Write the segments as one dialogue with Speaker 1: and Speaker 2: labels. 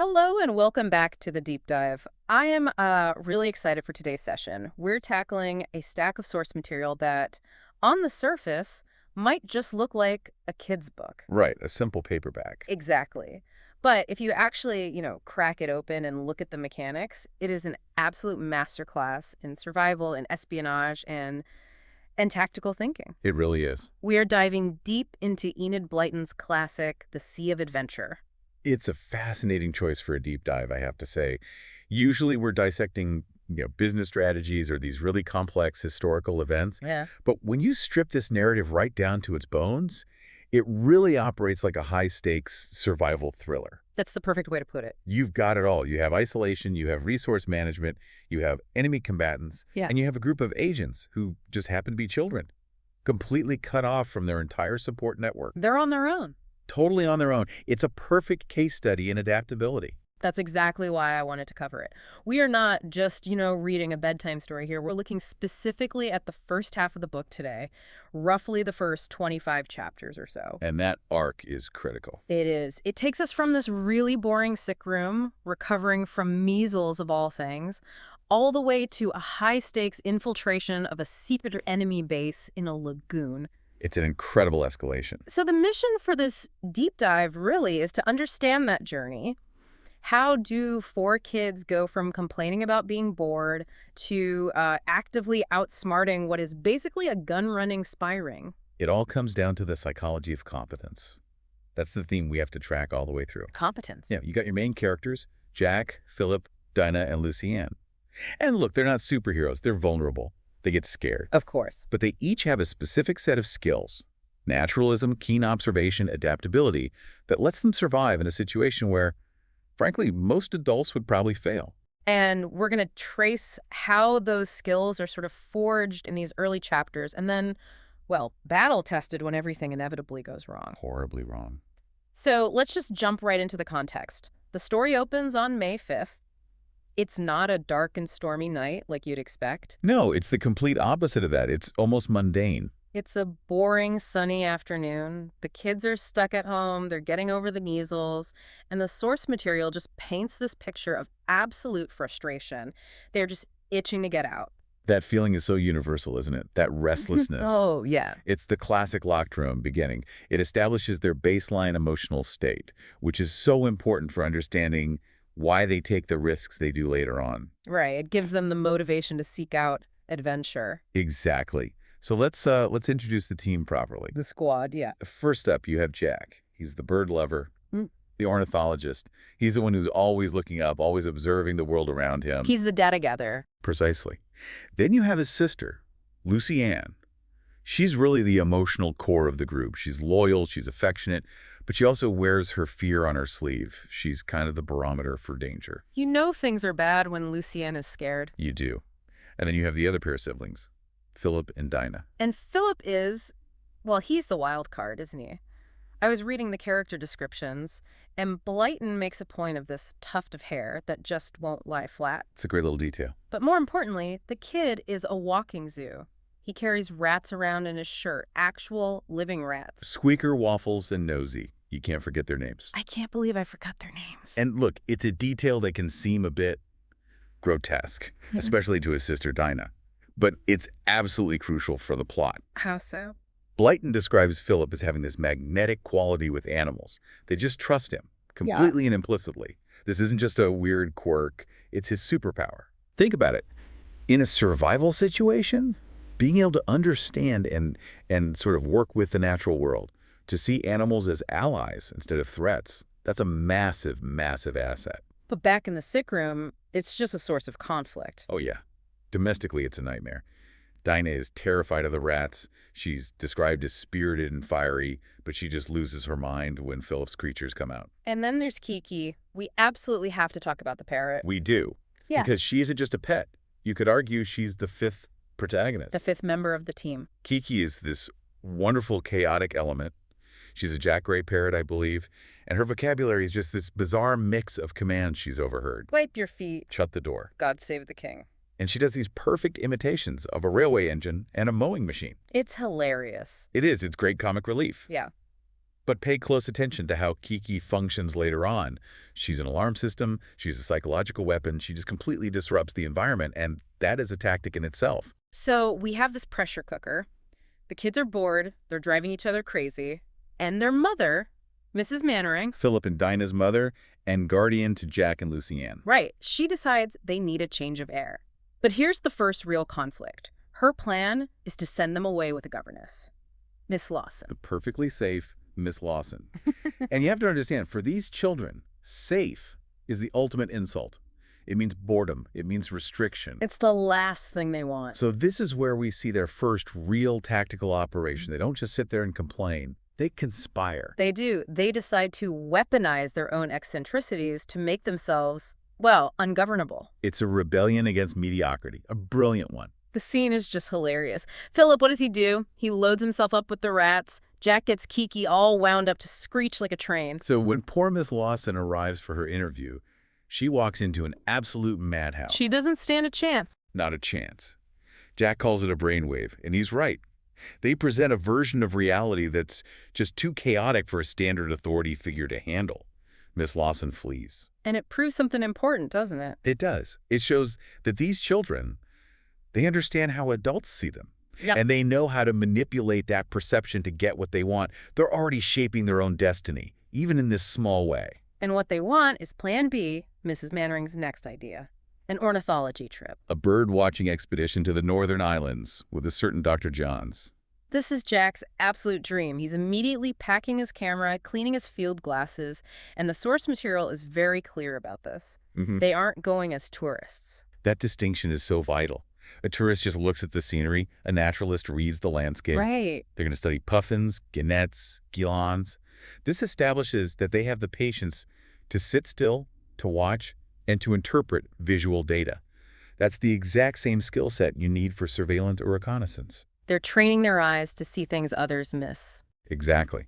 Speaker 1: Hello and welcome back to the deep dive. I am really excited for today's session. We're tackling a stack of source material that, on the surface, might just look like a kid's book.
Speaker 2: Right, a simple paperback.
Speaker 1: Exactly. But if you actually, crack it open and look at the mechanics, it is an absolute masterclass in survival and espionage and tactical thinking.
Speaker 2: It really is.
Speaker 1: We are diving deep into Enid Blyton's classic, The Sea of Adventure.
Speaker 2: It's a fascinating choice for a deep dive, I have to say. Usually we're dissecting, business strategies or these really complex historical events.
Speaker 1: Yeah.
Speaker 2: But when you strip this narrative right down to its bones, it really operates like a high-stakes survival thriller.
Speaker 1: That's the perfect way to put it.
Speaker 2: You've got it all. You have isolation, you have resource management, you have enemy combatants,
Speaker 1: Yeah.
Speaker 2: and you have a group of agents who just happen to be children, completely cut off from their entire support network.
Speaker 1: They're on their own.
Speaker 2: Totally on their own. It's a perfect case study in adaptability.
Speaker 1: That's exactly why I wanted to cover it. We are not just, reading a bedtime story here. We're looking specifically at the first half of the book today, roughly the first 25 chapters or so.
Speaker 2: And that arc is critical.
Speaker 1: It is. It takes us from this really boring sick room, recovering from measles of all things, all the way to a high-stakes infiltration of a secret enemy base in a lagoon.
Speaker 2: It's an incredible escalation.
Speaker 1: So the mission for this deep dive really is to understand that journey. How do four kids go from complaining about being bored to actively outsmarting what is basically a gun-running spy ring?
Speaker 2: It all comes down to the psychology of competence. That's the theme we have to track all the way through.
Speaker 1: Competence.
Speaker 2: Yeah, you got your main characters, Jack, Philip, Dinah, and Lucienne. And look, they're not superheroes. They're vulnerable. They get scared.
Speaker 1: Of course.
Speaker 2: But they each have a specific set of skills, naturalism, keen observation, adaptability, that lets them survive in a situation where, frankly, most adults would probably fail.
Speaker 1: And we're going to trace how those skills are sort of forged in these early chapters and then, well, battle-tested when everything inevitably goes wrong.
Speaker 2: Horribly wrong.
Speaker 1: So let's just jump right into the context. The story opens on May 5th. It's not a dark and stormy night like you'd expect.
Speaker 2: No, it's the complete opposite of that. It's almost mundane.
Speaker 1: It's a boring, sunny afternoon. The kids are stuck at home, they're getting over the measles, and the source material just paints this picture of absolute frustration. They're just itching to get out.
Speaker 2: That feeling is so universal, isn't it? That restlessness.
Speaker 1: Oh, yeah.
Speaker 2: It's the classic locked room beginning. It establishes their baseline emotional state, which is so important for understanding why they take the risks they do later on.
Speaker 1: Right. It gives them the motivation to seek out adventure.
Speaker 2: Exactly. So let's introduce the team properly.
Speaker 1: The squad, yeah.
Speaker 2: First up, you have Jack. He's the bird lover,
Speaker 1: Mm.
Speaker 2: the ornithologist. He's the one who's always looking up, always observing the world around him.
Speaker 1: He's the data gatherer.
Speaker 2: Precisely. Then you have his sister, Lucienne. She's really the emotional core of the group. She's loyal, she's affectionate, but she also wears her fear on her sleeve. She's kind of the barometer for danger.
Speaker 1: You know things are bad when Lucienne is scared.
Speaker 2: You do. And then you have the other pair of siblings, Philip and Dinah.
Speaker 1: And Philip is, well, he's the wild card, isn't he? I was reading the character descriptions, and Blyton makes a point of this tuft of hair that just won't lie flat.
Speaker 2: It's a great little detail.
Speaker 1: But more importantly, the kid is a walking zoo. He carries rats around in his shirt, actual living rats.
Speaker 2: Squeaker, Waffles, and Nosy. You can't forget their names.
Speaker 1: I can't believe I forgot their names.
Speaker 2: And look, it's a detail that can seem a bit grotesque, especially to his sister Dinah. But it's absolutely crucial for the plot.
Speaker 1: How so?
Speaker 2: Blyton describes Philip as having this magnetic quality with animals. They just trust him, completely and implicitly. This isn't just a weird quirk. It's his superpower. Think about it. In a survival situation, being able to understand and sort of work with the natural world, to see animals as allies instead of threats, that's a massive, massive asset.
Speaker 1: But back in the sick room, it's just a source of conflict.
Speaker 2: Oh, yeah. Domestically, it's a nightmare. Dinah is terrified of the rats. She's described as spirited and fiery, but she just loses her mind when Philip's creatures come out.
Speaker 1: And then there's Kiki. We absolutely have to talk about the parrot.
Speaker 2: We do.
Speaker 1: Yeah.
Speaker 2: Because she isn't just a pet. You could argue she's the fifth protagonist.
Speaker 1: The fifth member of the team.
Speaker 2: Kiki is this wonderful, chaotic element. She's a Jack Gray parrot, I believe, and her vocabulary is just this bizarre mix of commands she's overheard.
Speaker 1: Wipe your feet.
Speaker 2: Shut the door.
Speaker 1: God save the king.
Speaker 2: And she does these perfect imitations of a railway engine and a mowing machine.
Speaker 1: It's hilarious.
Speaker 2: It is. It's great comic relief.
Speaker 1: Yeah.
Speaker 2: But pay close attention to how Kiki functions later on. She's an alarm system, she's a psychological weapon, she just completely disrupts the environment, and that is a tactic in itself.
Speaker 1: So we have this pressure cooker. The kids are bored, they're driving each other crazy, and their mother, Mrs. Mannering,
Speaker 2: Philip and Dinah's mother, and guardian to Jack and Lucienne.
Speaker 1: right, she decides they need a change of air. But here's the first real conflict. Her plan is to send them away with a governess, Miss Lawson.
Speaker 2: The perfectly safe Miss Lawson. And you have to understand, for these children, safe is the ultimate insult. It means boredom. It means restriction.
Speaker 1: It's the last thing they want.
Speaker 2: So this is where we see their first real tactical operation. They don't just sit there and complain. They conspire.
Speaker 1: They do. They decide to weaponize their own eccentricities to make themselves, well, ungovernable.
Speaker 2: It's a rebellion against mediocrity, a brilliant one.
Speaker 1: The scene is just hilarious. Philip, what does he do? He loads himself up with the rats. Jack gets Kiki all wound up to screech like a train.
Speaker 2: So when poor Miss Lawson arrives for her interview, she walks into an absolute madhouse.
Speaker 1: She doesn't stand a chance.
Speaker 2: Not a chance. Jack calls it a brainwave, and he's right. They present a version of reality that's just too chaotic for a standard authority figure to handle. Miss Lawson flees.
Speaker 1: And it proves something important, doesn't it?
Speaker 2: It does. It shows that these children, they understand how adults see them.
Speaker 1: Yep.
Speaker 2: And they know how to manipulate that perception to get what they want. They're already shaping their own destiny, even in this small way.
Speaker 1: And what they want is Plan B, Mrs. Mannering's next idea. An ornithology trip.
Speaker 2: A bird-watching expedition to the Northern Islands with a certain Dr. Johns.
Speaker 1: This is Jack's absolute dream. He's immediately packing his camera, cleaning his field glasses, and the source material is very clear about this. They aren't going as tourists.
Speaker 2: That distinction is so vital. A tourist just looks at the scenery. A naturalist reads the landscape.
Speaker 1: Right.
Speaker 2: They're going to study puffins, gannets, guilans. This establishes that they have the patience to sit still, to watch, and to interpret visual data. That's the exact same skill set you need for surveillance or reconnaissance.
Speaker 1: They're training their eyes to see things others miss.
Speaker 2: Exactly.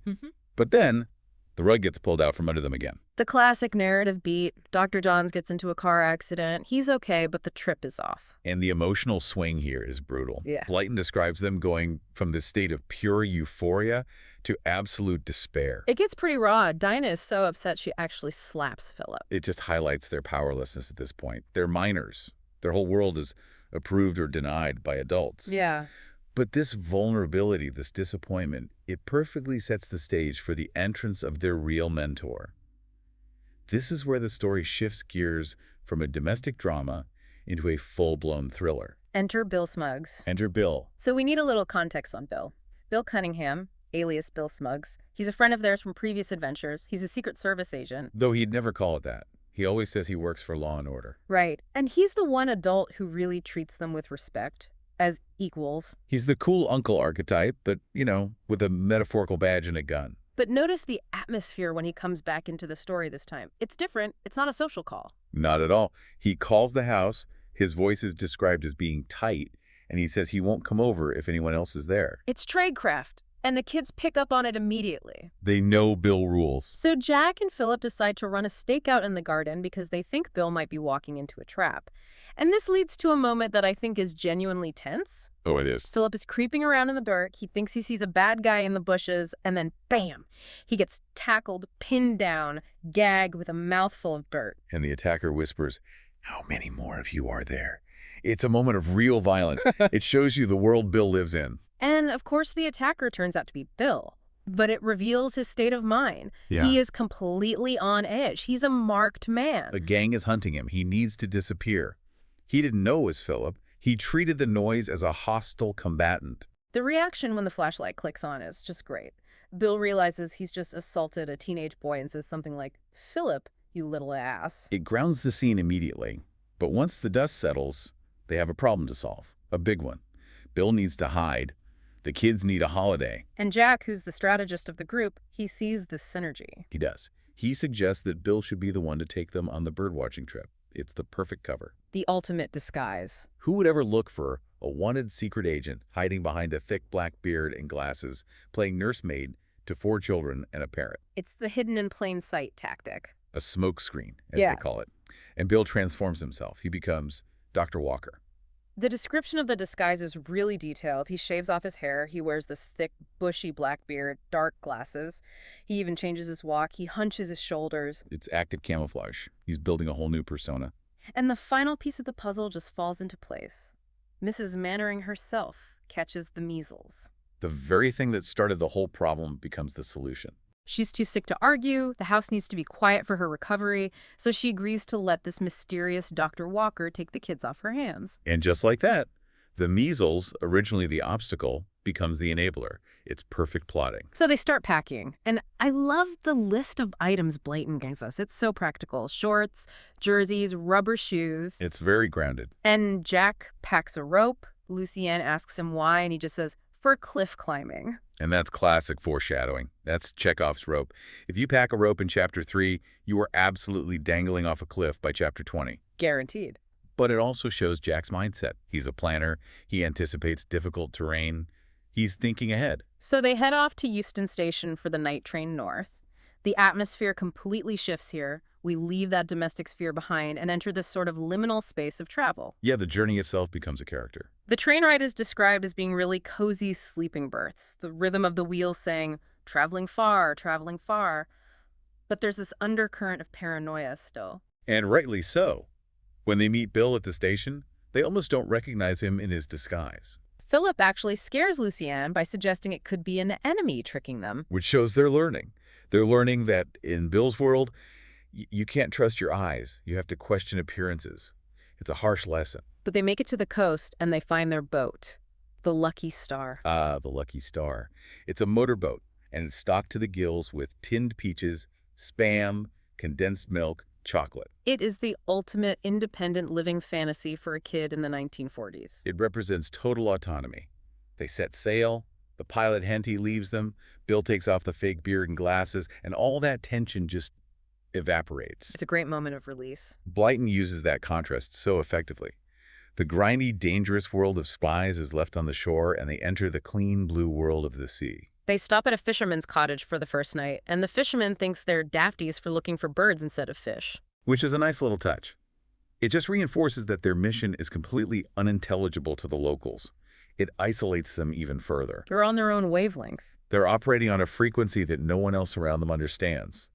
Speaker 2: But then, the rug gets pulled out from under them again.
Speaker 1: The classic narrative beat. Dr. Johns gets into a car accident. He's okay, but the trip is off.
Speaker 2: And the emotional swing here is brutal.
Speaker 1: Yeah.
Speaker 2: Blyton describes them going from this state of pure euphoria to absolute despair.
Speaker 1: It gets pretty raw. Dinah is so upset she actually slaps Philip.
Speaker 2: It just highlights their powerlessness at this point. They're minors. Their whole world is approved or denied by adults.
Speaker 1: Yeah.
Speaker 2: But this vulnerability, this disappointment, it perfectly sets the stage for the entrance of their real mentor. This is where the story shifts gears from a domestic drama into a full-blown thriller.
Speaker 1: Enter Bill Smuggs.
Speaker 2: Enter Bill.
Speaker 1: So we need a little context on Bill. Bill Cunningham, alias Bill Smuggs. He's a friend of theirs from previous adventures. He's a Secret Service agent.
Speaker 2: Though he'd never call it that. He always says he works for law and order.
Speaker 1: Right. And he's the one adult who really treats them with respect, as equals.
Speaker 2: He's the cool uncle archetype, but, with a metaphorical badge and a gun.
Speaker 1: But notice the atmosphere when he comes back into the story this time. It's different. It's not a social call.
Speaker 2: Not at all. He calls the house. His voice is described as being tight, and he says he won't come over if anyone else is there.
Speaker 1: It's tradecraft, and the kids pick up on it immediately.
Speaker 2: They know Bill rules.
Speaker 1: So Jack and Philip decide to run a stakeout in the garden because they think Bill might be walking into a trap. And this leads to a moment that I think is genuinely tense.
Speaker 2: Oh, it is.
Speaker 1: Philip is creeping around in the dark. He thinks he sees a bad guy in the bushes, and then bam! He gets tackled, pinned down, gagged with a mouthful of dirt.
Speaker 2: And the attacker whispers, "How many more of you are there?" It's a moment of real violence. It shows you the world Bill lives in.
Speaker 1: And, of course, the attacker turns out to be Bill. But it reveals his state of mind.
Speaker 2: Yeah.
Speaker 1: He is completely on edge. He's a marked man.
Speaker 2: A gang is hunting him. He needs to disappear. He didn't know it was Philip. He treated the noise as a hostile combatant.
Speaker 1: The reaction when the flashlight clicks on is just great. Bill realizes he's just assaulted a teenage boy and says something like, "Philip, you little ass."
Speaker 2: It grounds the scene immediately. But once the dust settles, they have a problem to solve. A big one. Bill needs to hide. The kids need a holiday.
Speaker 1: And Jack, who's the strategist of the group, he sees this synergy.
Speaker 2: He does. He suggests that Bill should be the one to take them on the birdwatching trip. It's the perfect cover.
Speaker 1: The ultimate disguise.
Speaker 2: Who would ever look for a wanted secret agent hiding behind a thick black beard and glasses, playing nursemaid to 4 children and a parrot?
Speaker 1: It's the hidden in plain sight tactic.
Speaker 2: A smoke screen, as
Speaker 1: Yeah.
Speaker 2: they call it. And Bill transforms himself. He becomes Dr. Walker.
Speaker 1: The description of the disguise is really detailed. He shaves off his hair. He wears this thick, bushy black beard, dark glasses. He even changes his walk. He hunches his shoulders.
Speaker 2: It's active camouflage. He's building a whole new persona.
Speaker 1: And the final piece of the puzzle just falls into place. Mrs. Mannering herself catches the measles.
Speaker 2: The very thing that started the whole problem becomes the solution.
Speaker 1: She's too sick to argue. The house needs to be quiet for her recovery, so she agrees to let this mysterious Dr. Walker take the kids off her hands.
Speaker 2: And just like that, the measles, originally the obstacle, becomes the enabler. It's perfect plotting.
Speaker 1: So they start packing, and I love the list of items Blyton gives us. It's so practical. Shorts, jerseys, rubber shoes.
Speaker 2: It's very grounded.
Speaker 1: And Jack packs a rope. Lucienne asks him why, and he just says, for cliff climbing.
Speaker 2: And that's classic foreshadowing. That's Chekhov's rope. If you pack a rope in Chapter 3, you are absolutely dangling off a cliff by Chapter 20.
Speaker 1: Guaranteed.
Speaker 2: But it also shows Jack's mindset. He's a planner. He anticipates difficult terrain. He's thinking ahead.
Speaker 1: So they head off to Euston Station for the night train north. The atmosphere completely shifts here. We leave that domestic sphere behind and enter this sort of liminal space of travel.
Speaker 2: Yeah, the journey itself becomes a character.
Speaker 1: The train ride is described as being really cozy sleeping berths, the rhythm of the wheels saying, traveling far, traveling far. But there's this undercurrent of paranoia still.
Speaker 2: And rightly so. When they meet Bill at the station, they almost don't recognize him in his disguise.
Speaker 1: Philip actually scares Lucienne by suggesting it could be an enemy tricking them.
Speaker 2: Which shows they're learning. They're learning that in Bill's world, you can't trust your eyes. You have to question appearances. It's a harsh lesson.
Speaker 1: But they make it to the coast and they find their boat, the Lucky Star.
Speaker 2: Ah, the Lucky Star. It's a motorboat, and it's stocked to the gills with tinned peaches, Spam, condensed milk, chocolate.
Speaker 1: It is the ultimate independent living fantasy for a kid in the 1940s.
Speaker 2: It represents total autonomy. They set sail, the pilot Henty leaves them, Bill takes off the fake beard and glasses, and all that tension just evaporates.
Speaker 1: It's a great moment of release.
Speaker 2: Blyton uses that contrast so effectively. The grimy, dangerous world of spies is left on the shore, and they enter the clean blue world of the sea.
Speaker 1: They stop at a fisherman's cottage for the first night, and the fisherman thinks they're dafties for looking for birds instead of fish.
Speaker 2: Which is a nice little touch. It just reinforces that their mission is completely unintelligible to the locals. It isolates them even further.
Speaker 1: They're on their own wavelength.
Speaker 2: They're operating on a frequency that no one else around them understands.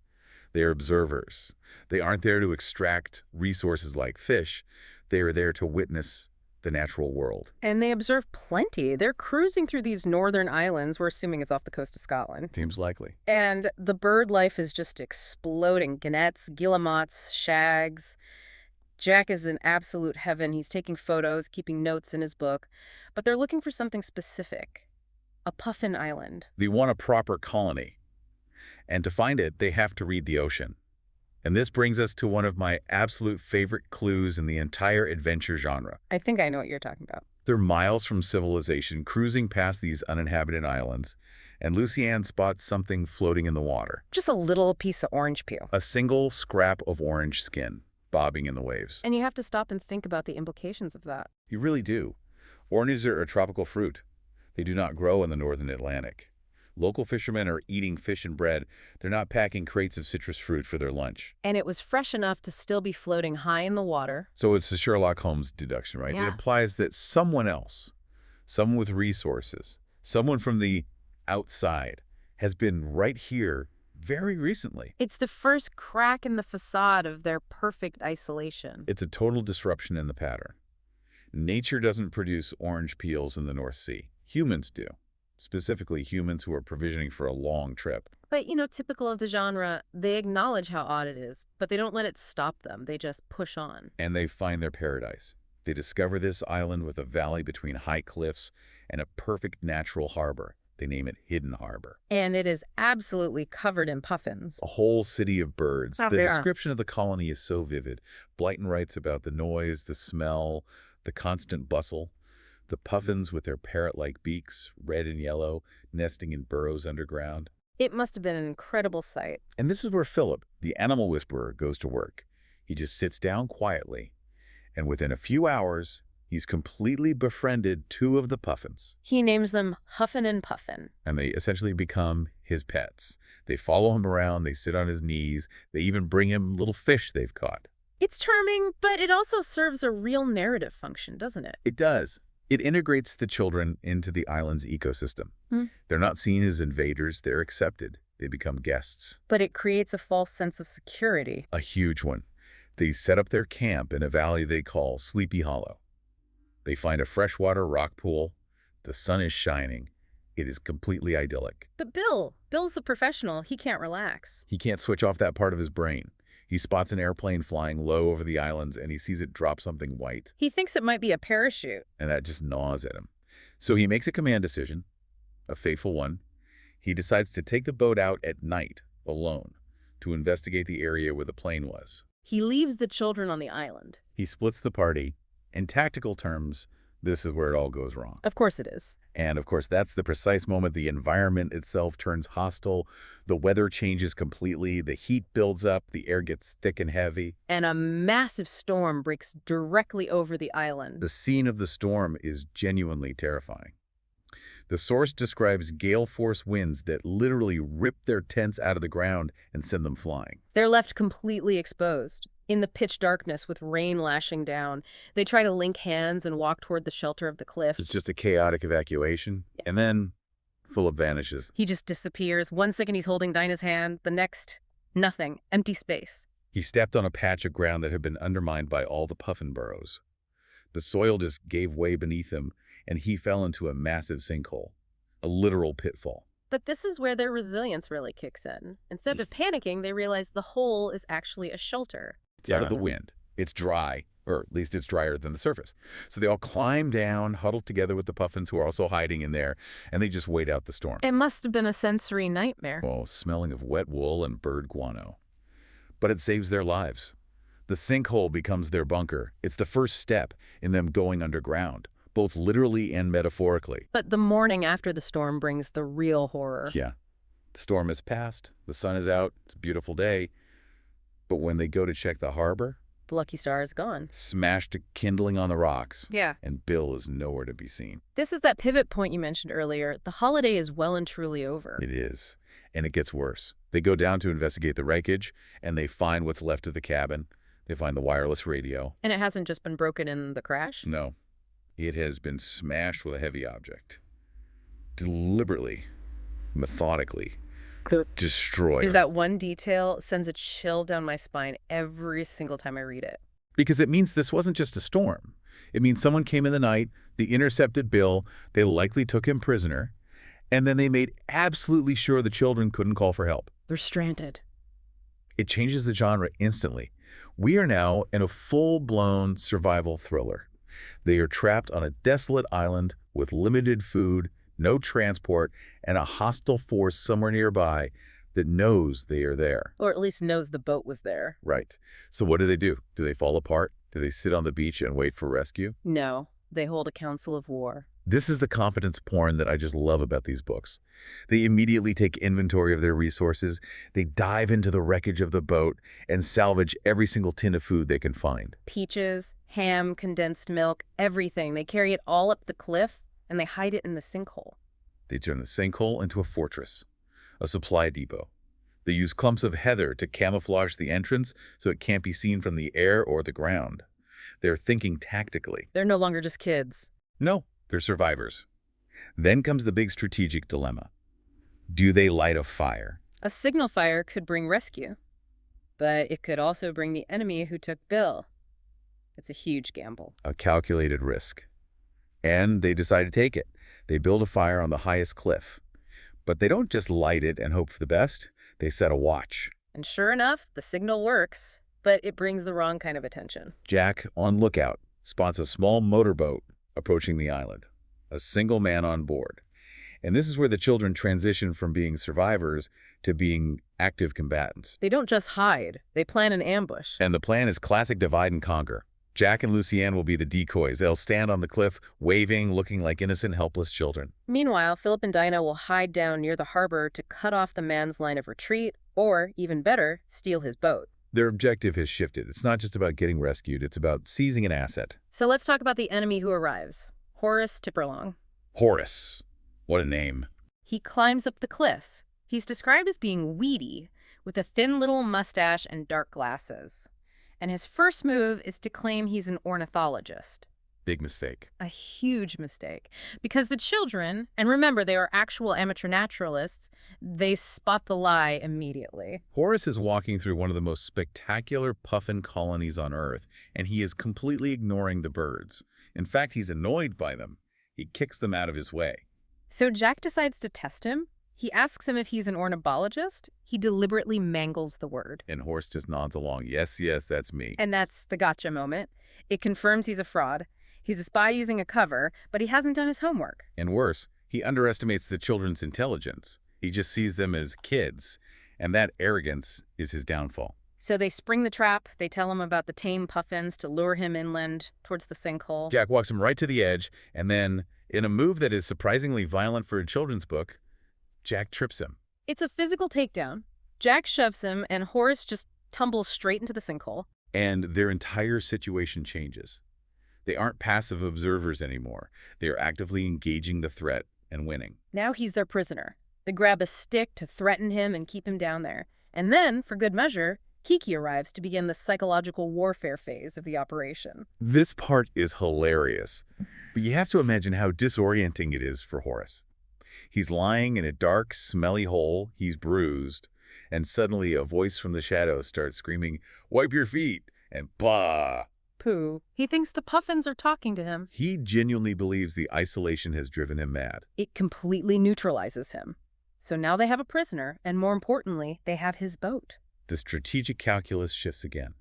Speaker 2: They're observers. They aren't there to extract resources like fish. They are there to witness the natural world.
Speaker 1: And they observe plenty. They're cruising through these northern islands. We're assuming it's off the coast of Scotland.
Speaker 2: Seems likely.
Speaker 1: And the bird life is just exploding. Gannets, guillemots, shags. Jack is in absolute heaven. He's taking photos, keeping notes in his book. But they're looking for something specific. A puffin island.
Speaker 2: They want a proper colony. And to find it, they have to read the ocean. And this brings us to one of my absolute favorite clues in the entire adventure genre.
Speaker 1: I think I know what you're talking about.
Speaker 2: They're miles from civilization, cruising past these uninhabited islands, and Lucienne spots something floating in the water.
Speaker 1: Just a little piece of orange peel.
Speaker 2: A single scrap of orange skin, bobbing in the waves.
Speaker 1: And you have to stop and think about the implications of that.
Speaker 2: You really do. Oranges are a tropical fruit. They do not grow in the northern Atlantic. Local fishermen are eating fish and bread. They're not packing crates of citrus fruit for their lunch.
Speaker 1: And it was fresh enough to still be floating high in the water.
Speaker 2: So it's the Sherlock Holmes deduction, right?
Speaker 1: Yeah.
Speaker 2: It implies that someone else, someone with resources, someone from the outside, has been right here very recently.
Speaker 1: It's the first crack in the facade of their perfect isolation.
Speaker 2: It's a total disruption in the pattern. Nature doesn't produce orange peels in the North Sea. Humans do. Specifically humans who are provisioning for a long trip.
Speaker 1: But, typical of the genre, they acknowledge how odd it is, but they don't let it stop them. They just push on.
Speaker 2: And they find their paradise. They discover this island with a valley between high cliffs and a perfect natural harbor. They name it Hidden Harbor.
Speaker 1: And it is absolutely covered in puffins.
Speaker 2: A whole city of birds.
Speaker 1: Oh,
Speaker 2: The
Speaker 1: they are.
Speaker 2: description of the colony is so vivid. Blyton writes about the noise, the smell, the constant bustle. The puffins with their parrot-like beaks, red and yellow, nesting in burrows underground.
Speaker 1: It must have been an incredible sight.
Speaker 2: And this is where Philip, the animal whisperer, goes to work. He just sits down quietly, and within a few hours, he's completely befriended two of the puffins.
Speaker 1: He names them Huffin and Puffin.
Speaker 2: And they essentially become his pets. They follow him around, they sit on his knees, they even bring him little fish they've caught.
Speaker 1: It's charming, but it also serves a real narrative function, doesn't it?
Speaker 2: It does. It integrates the children into the island's ecosystem.
Speaker 1: Hmm.
Speaker 2: They're not seen as invaders, they're accepted. They become guests.
Speaker 1: But it creates a false sense of security.
Speaker 2: A huge one. They set up their camp in a valley they call Sleepy Hollow. They find a freshwater rock pool. The sun is shining. It is completely idyllic.
Speaker 1: But Bill's the professional. He can't relax.
Speaker 2: He can't switch off that part of his brain. He spots an airplane flying low over the islands, and he sees it drop something white.
Speaker 1: He thinks it might be a parachute.
Speaker 2: And that just gnaws at him. So he makes a command decision, a fateful one. He decides to take the boat out at night, alone, to investigate the area where the plane was.
Speaker 1: He leaves the children on the island.
Speaker 2: He splits the party. In tactical terms, this is where it all goes wrong.
Speaker 1: Of course it is.
Speaker 2: And of course, that's the precise moment the environment itself turns hostile. The weather changes completely. The heat builds up. The air gets thick and heavy.
Speaker 1: And a massive storm breaks directly over the island.
Speaker 2: The scene of the storm is genuinely terrifying. The source describes gale force winds that literally rip their tents out of the ground and send them flying.
Speaker 1: They're left completely exposed. In the pitch darkness with rain lashing down, they try to link hands and walk toward the shelter of the cliff.
Speaker 2: It's just a chaotic evacuation.
Speaker 1: Yeah.
Speaker 2: And then Philip vanishes.
Speaker 1: He just disappears. 1 second he's holding Dinah's hand, the next, nothing, empty space.
Speaker 2: He stepped on a patch of ground that had been undermined by all the puffin burrows. The soil just gave way beneath him, and he fell into a massive sinkhole, a literal pitfall.
Speaker 1: But this is where their resilience really kicks in. Instead of panicking, they realize the hole is actually a shelter.
Speaker 2: It's out of the wind. It's dry, or at least it's drier than the surface. So they all climb down, huddled together with the puffins who are also hiding in there, and they just wait out the storm.
Speaker 1: It must have been a sensory nightmare.
Speaker 2: Oh, smelling of wet wool and bird guano. But it saves their lives. The sinkhole becomes their bunker. It's the first step in them going underground, both literally and metaphorically.
Speaker 1: But the morning after the storm brings the real horror.
Speaker 2: Yeah. The storm has passed. The sun is out. It's a beautiful day. But when they go to check the harbor,
Speaker 1: The Lucky Star is gone.
Speaker 2: smashed to kindling on the rocks.
Speaker 1: Yeah.
Speaker 2: And Bill is nowhere to be seen.
Speaker 1: This is that pivot point you mentioned earlier. The holiday is well and truly over.
Speaker 2: It is. And it gets worse. They go down to investigate the wreckage, and they find what's left of the cabin. They find the wireless radio.
Speaker 1: And it hasn't just been broken in the crash?
Speaker 2: No. It has been smashed with a heavy object. Deliberately, methodically, destroyed.
Speaker 1: That one detail sends a chill down my spine every single time I read it.
Speaker 2: Because it means this wasn't just a storm. It means someone came in the night, they intercepted Bill, they likely took him prisoner, and then they made absolutely sure the children couldn't call for help.
Speaker 1: They're stranded.
Speaker 2: It changes the genre instantly. We are now in a full-blown survival thriller. They are trapped on a desolate island with limited food, no transport, and a hostile force somewhere nearby that knows they are there.
Speaker 1: Or at least knows the boat was there.
Speaker 2: Right. So what do? Do they fall apart? Do they sit on the beach and wait for rescue?
Speaker 1: No, they hold a council of war.
Speaker 2: This is the confidence porn that I just love about these books. They immediately take inventory of their resources. They dive into the wreckage of the boat and salvage every single tin of food they can find.
Speaker 1: Peaches, ham, condensed milk, everything. They carry it all up the cliff, and they hide it in the sinkhole.
Speaker 2: They turn the sinkhole into a fortress, a supply depot. They use clumps of heather to camouflage the entrance so it can't be seen from the air or the ground. They're thinking tactically.
Speaker 1: They're no longer just kids.
Speaker 2: No, they're survivors. Then comes the big strategic dilemma. Do they light a fire?
Speaker 1: A signal fire could bring rescue, but it could also bring the enemy who took Bill. It's a huge gamble.
Speaker 2: A calculated risk. And they decide to take it. They build a fire on the highest cliff. But they don't just light it and hope for the best. They set a watch.
Speaker 1: And sure enough, the signal works, but it brings the wrong kind of attention.
Speaker 2: Jack, on lookout, spots a small motorboat approaching the island. A single man on board. And this is where the children transition from being survivors to being active combatants.
Speaker 1: They don't just hide. They plan an ambush.
Speaker 2: And the plan is classic divide and conquer. Jack and Lucienne will be the decoys. They'll stand on the cliff, waving, looking like innocent, helpless children.
Speaker 1: Meanwhile, Philip and Dinah will hide down near the harbor to cut off the man's line of retreat, or, even better, steal his boat.
Speaker 2: Their objective has shifted. It's not just about getting rescued, it's about seizing an asset.
Speaker 1: So let's talk about the enemy who arrives. Horace Tipperlong.
Speaker 2: Horace. What a name.
Speaker 1: He climbs up the cliff. He's described as being weedy, with a thin little mustache and dark glasses. And his first move is to claim he's an ornithologist.
Speaker 2: Big mistake.
Speaker 1: A huge mistake. Because the children, and remember they are actual amateur naturalists, they spot the lie immediately.
Speaker 2: Horace is walking through one of the most spectacular puffin colonies on Earth, and he is completely ignoring the birds. In fact, he's annoyed by them. He kicks them out of his way.
Speaker 1: So Jack decides to test him. He asks him if he's an ornithologist. He deliberately mangles the word.
Speaker 2: And Horace just nods along. Yes, yes, that's me.
Speaker 1: And that's the gotcha moment. It confirms he's a fraud. He's a spy using a cover, but he hasn't done his homework.
Speaker 2: And worse, he underestimates the children's intelligence. He just sees them as kids, and that arrogance is his downfall.
Speaker 1: So they spring the trap. They tell him about the tame puffins to lure him inland towards the sinkhole.
Speaker 2: Jack walks him right to the edge, and then, in a move that is surprisingly violent for a children's book, Jack trips him.
Speaker 1: It's a physical takedown. Jack shoves him, and Horace just tumbles straight into the sinkhole.
Speaker 2: And their entire situation changes. They aren't passive observers anymore. They are actively engaging the threat and winning.
Speaker 1: Now he's their prisoner. They grab a stick to threaten him and keep him down there. And then, for good measure, Kiki arrives to begin the psychological warfare phase of the operation.
Speaker 2: This part is hilarious, but you have to imagine how disorienting it is for Horace. He's lying in a dark, smelly hole, he's bruised, and suddenly a voice from the shadows starts screaming, "Wipe your feet!" and bah!
Speaker 1: Pooh. He thinks the puffins are talking to him.
Speaker 2: He genuinely believes the isolation has driven him mad.
Speaker 1: It completely neutralizes him. So now they have a prisoner, and more importantly, they have his boat.
Speaker 2: The strategic calculus shifts again.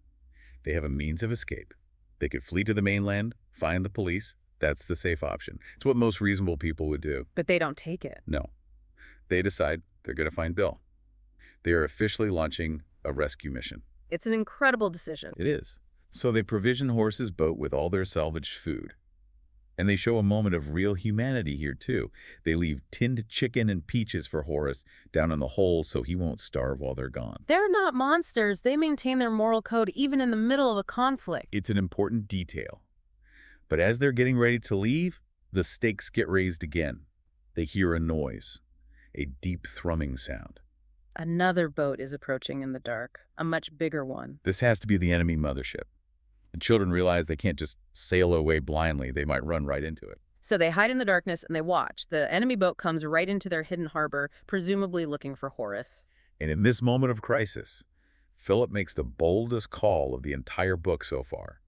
Speaker 2: They have a means of escape. They could flee to the mainland, find the police. That's the safe option. It's what most reasonable people would do.
Speaker 1: But they don't take it.
Speaker 2: No. They decide they're going to find Bill. They are officially launching a rescue mission.
Speaker 1: It's an incredible decision.
Speaker 2: It is. So they provision Horace's boat with all their salvaged food. And they show a moment of real humanity here, too. They leave tinned chicken and peaches for Horace down in the hole so he won't starve while they're gone.
Speaker 1: They're not monsters. They maintain their moral code even in the middle of a conflict.
Speaker 2: It's an important detail. But as they're getting ready to leave, the stakes get raised again. They hear a noise, a deep thrumming sound.
Speaker 1: Another boat is approaching in the dark, a much bigger one.
Speaker 2: This has to be the enemy mothership. The children realize they can't just sail away blindly. They might run right into it.
Speaker 1: So they hide in the darkness and they watch. The enemy boat comes right into their hidden harbor, presumably looking for Horace.
Speaker 2: And in this moment of crisis, Philip makes the boldest call of the entire book so far.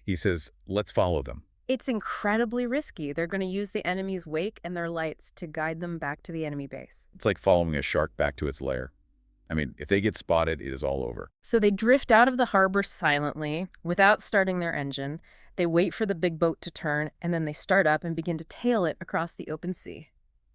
Speaker 2: He says, let's follow them.
Speaker 1: It's incredibly risky. They're going to use the enemy's wake and their lights to guide them back to the enemy base.
Speaker 2: It's like following a shark back to its lair. I mean, if they get spotted, it is all over.
Speaker 1: So they drift out of the harbor silently, without starting their engine. They wait for the big boat to turn, and then they start up and begin to tail it across the open sea.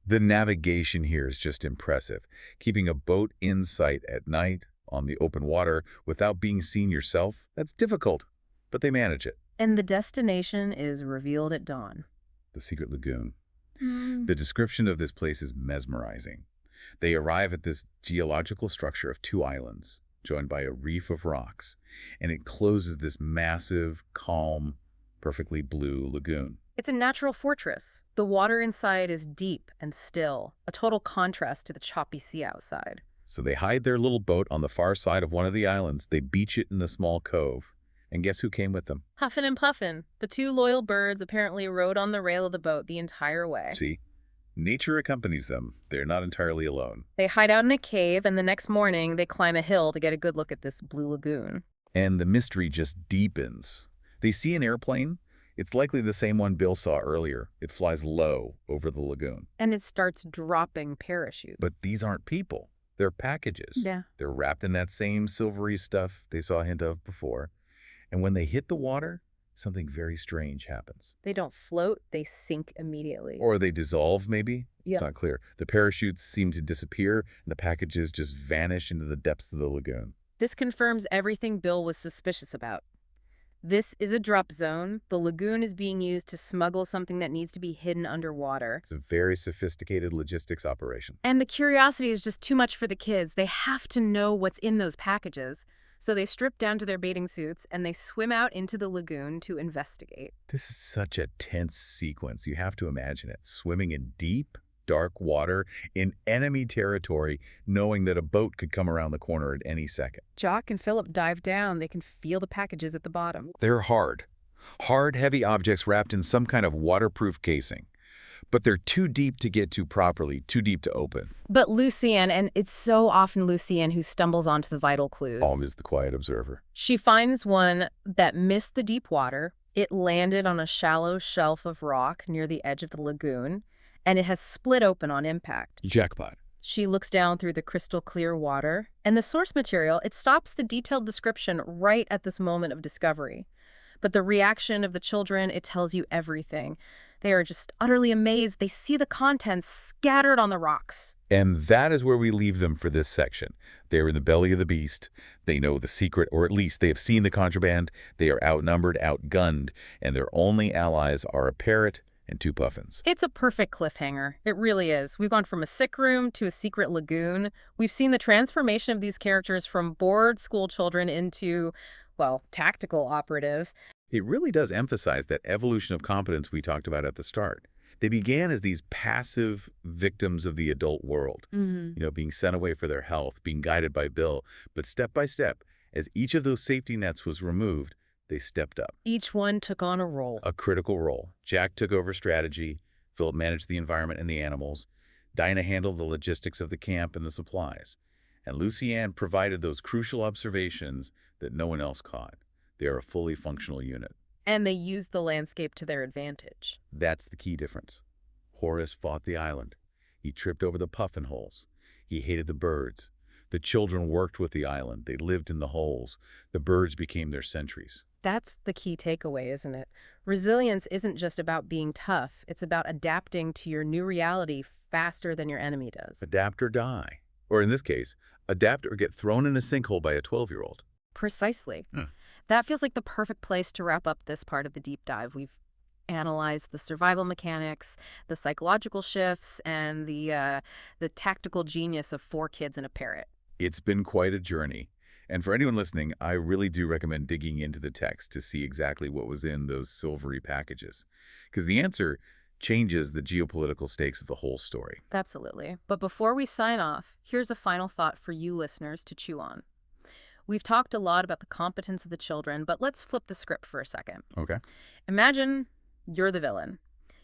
Speaker 2: The navigation here is just impressive. Keeping a boat in sight at night, on the open water, without being seen yourself, that's difficult. But they manage it.
Speaker 1: And the destination is revealed at dawn.
Speaker 2: The secret lagoon. The description of this place is mesmerizing. They arrive at this geological structure of two islands, joined by a reef of rocks, and it closes this massive, calm, perfectly blue lagoon.
Speaker 1: It's a natural fortress. The water inside is deep and still, a total contrast to the choppy sea outside.
Speaker 2: So they hide their little boat on the far side of one of the islands. They beach it in a small cove. And guess who came with them?
Speaker 1: Huffin' and Puffin. The two loyal birds apparently rode on the rail of the boat the entire way.
Speaker 2: See? Nature accompanies them. They're not entirely alone.
Speaker 1: They hide out in a cave, and the next morning they climb a hill to get a good look at this blue lagoon.
Speaker 2: And the mystery just deepens. They see an airplane. It's likely the same one Bill saw earlier. It flies low over the lagoon.
Speaker 1: And it starts dropping parachutes.
Speaker 2: But these aren't people. They're packages.
Speaker 1: Yeah.
Speaker 2: They're wrapped in that same silvery stuff they saw a hint of before. And when they hit the water, something very strange happens.
Speaker 1: They don't float, they sink immediately.
Speaker 2: Or they dissolve, maybe?
Speaker 1: Yeah.
Speaker 2: It's not clear. The parachutes seem to disappear, and the packages just vanish into the depths of the lagoon.
Speaker 1: This confirms everything Bill was suspicious about. This is a drop zone. The lagoon is being used to smuggle something that needs to be hidden underwater.
Speaker 2: It's a very sophisticated logistics operation.
Speaker 1: And the curiosity is just too much for the kids. They have to know what's in those packages. So they strip down to their bathing suits and they swim out into the lagoon to investigate.
Speaker 2: This is such a tense sequence. You have to imagine it. Swimming in deep, dark water in enemy territory, knowing that a boat could come around the corner at any second.
Speaker 1: Jock and Philip dive down. They can feel the packages at the bottom.
Speaker 2: They're hard. Hard, heavy objects wrapped in some kind of waterproof casing. But they're too deep to get to properly, too deep to open.
Speaker 1: But Lucienne, and it's so often Lucienne who stumbles onto the vital clues.
Speaker 2: Always the quiet observer.
Speaker 1: She finds one that missed the deep water. It landed on a shallow shelf of rock near the edge of the lagoon, and it has split open on impact.
Speaker 2: Jackpot.
Speaker 1: She looks down through the crystal clear water, and the source material, it stops the detailed description right at this moment of discovery. But the reaction of the children, it tells you everything. They are just utterly amazed. They see the contents scattered on the rocks.
Speaker 2: And that is where we leave them for this section. They're in the belly of the beast. They know the secret, or at least they have seen the contraband. They are outnumbered, outgunned, and their only allies are a parrot and 2 puffins.
Speaker 1: It's a perfect cliffhanger. It really is. We've gone from a sick room to a secret lagoon. We've seen the transformation of these characters from bored school children into, well, tactical operatives.
Speaker 2: It really does emphasize that evolution of competence we talked about at the start. They began as these passive victims of the adult world, being sent away for their health, being guided by Bill. But step by step, as each of those safety nets was removed, they stepped up.
Speaker 1: Each one took on a role.
Speaker 2: A critical role. Jack took over strategy. Philip managed the environment and the animals. Dinah handled the logistics of the camp and the supplies. And Lucienne provided those crucial observations that no one else caught. They are a fully functional unit.
Speaker 1: And they used the landscape to their advantage.
Speaker 2: That's the key difference. Horace fought the island. He tripped over the puffin holes. He hated the birds. The children worked with the island. They lived in the holes. The birds became their sentries.
Speaker 1: That's the key takeaway, isn't it? Resilience isn't just about being tough. It's about adapting to your new reality faster than your enemy does.
Speaker 2: Adapt or die. Or in this case, adapt or get thrown in a sinkhole by a 12-year-old.
Speaker 1: Precisely. That feels like the perfect place to wrap up this part of the deep dive. We've analyzed the survival mechanics, the psychological shifts, and the tactical genius of 4 kids and a parrot.
Speaker 2: It's been quite a journey. And for anyone listening, I really do recommend digging into the text to see exactly what was in those silvery packages. Because the answer changes the geopolitical stakes of the whole story.
Speaker 1: Absolutely. But before we sign off, here's a final thought for you listeners to chew on. We've talked a lot about the competence of the children, but let's flip the script for a second.
Speaker 2: Okay.
Speaker 1: Imagine you're the villain.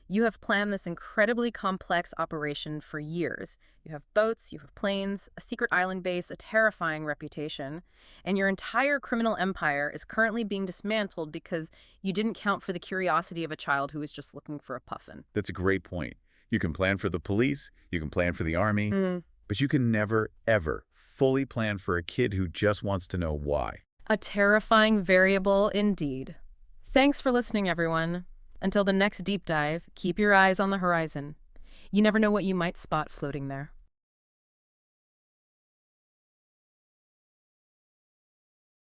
Speaker 1: You have planned this incredibly complex operation for years. You have boats, you have planes, a secret island base, a terrifying reputation, and your entire criminal empire is currently being dismantled because you didn't count for the curiosity of a child who was just looking for a puffin.
Speaker 2: That's a great point. You can plan for the police, you can plan for the army, but you can never, ever fully plan for a kid who just wants to know why.
Speaker 1: A terrifying variable indeed. Thanks for listening, everyone. Until the next deep dive, keep your eyes on the horizon. You never know what you might spot floating there.